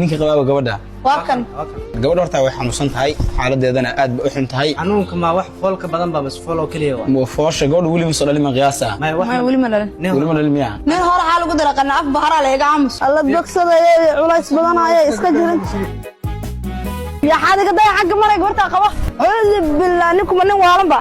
ninka qabaaba gabadha waa kan gabadha horta way xanuunsan tahay xaaladeedana aad ba u xun tahay xanuunka ma wax foolka badan ba mas fool oo kaliya waa mo foosha gabadha wali soo dhalin qiyaasa ma wali ma dhalan wali ma dhalin miya nin hore xaal ugu dara qana af bahara la iga aamus alla bogsaday culays badan ay iska jiran ya xadiga day xaq maray horta qaba cudub billah ninkuma nin waalan ba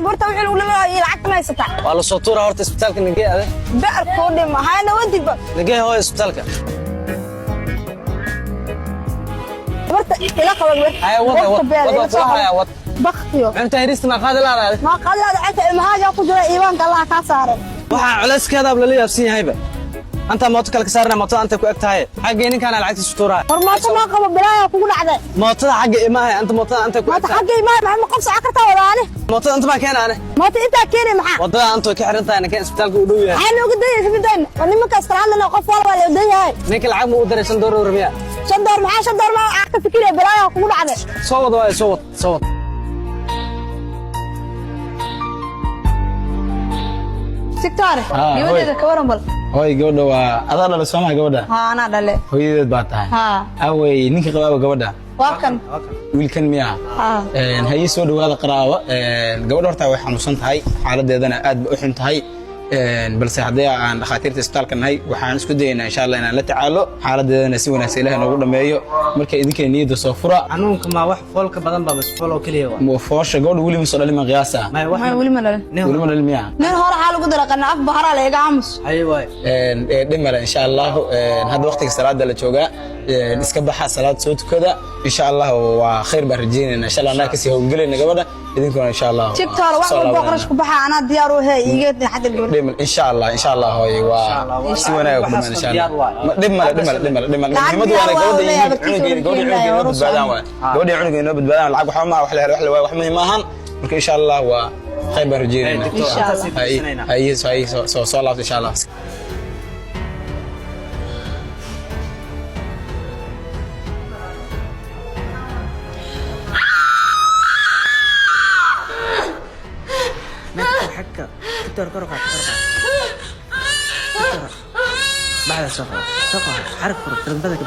قلت وحين ولا يلعب ما يستطيع والله صوتورة هورت اسبتالك نجي هذا بقر كودم هاي أنا ودي بقى نجي هو اسبتالك قلت إلى قبل هاي وضع هاي وضع بختيو أنت هريست ما قاد لا ما قال لا حتى المهاجة قدر إيمان قال الله كسر وح على سكذا بلا لي أبسين هايبة أنت موتك كسرنا موت أنت كوكت هاي حقين كان العكس الصورة فرمات ما قبل بلايا كقول عذاب موت حق إيمان أنت موت أنت كوكت ما حق إيمان ما قبص عكرته ولا أنا موت أنت ما كان أنا موت أنت كيري معاه وضع أنت كحرنت أنا كان اسبتالك ودوية أنا قدي في بدين وأنا ما كسر عندنا قف ولا ودي هاي نيك العب مو دري شندور ورمية شندور معاه شندور ما عكت فكرة بلايا كقول عذاب صوت واي صوت سكتاري يودي كورن بل هاي gabadha waa adana la soo ma gabadha ها أنا دلي hooyadeed baa tahay ها away ninka qabaaba gabadha واكن wiilkan miya ها hay soo dhawaada qaraabo gabadha horta way xanuunsan tahay xaaladeedana aad ba u xun tahay balse haddii aan dhakhaatiirta isbitaalka nahay waxaan isku dayaynaa insha Allah inaan la tacaalo xaaladeedana si wanaagsan Ilaahay noogu dhameeyo marka idinka niyada soo fura xanuunka ma wax foolka badan ba mas fool oo kaliya waa mo foosha gabadha wali soo dhalin qiyaasa ما wali ma dhalan wali ma dhalin miya nin hore xaal ugu dara qana af bahara la iga aamus hay waay dhimala insha Allah hadda waqtiga salaada la jooga iska baxa salaad soo tukada insha Allah waa khayr baan rajeynayna insha Allah anaka si hawlgelayna gabadha idinkuna insha Allah TikTok wax walba qarash ku baxa ana diyaar u hay iga xad gabadha dhimal insha Allah hooy waa si wanaag ku dhiman insha Allah dhimal muhiimadu waa gabadha cunugeena badbaadaan lacag waxa ma wax la helo wax muhiim ahaan marka insha Allah waa khayr baan rajeynayna insha Allah hay soo laabto insha Allah حكا كتر بعد سوق حرك فرق بدك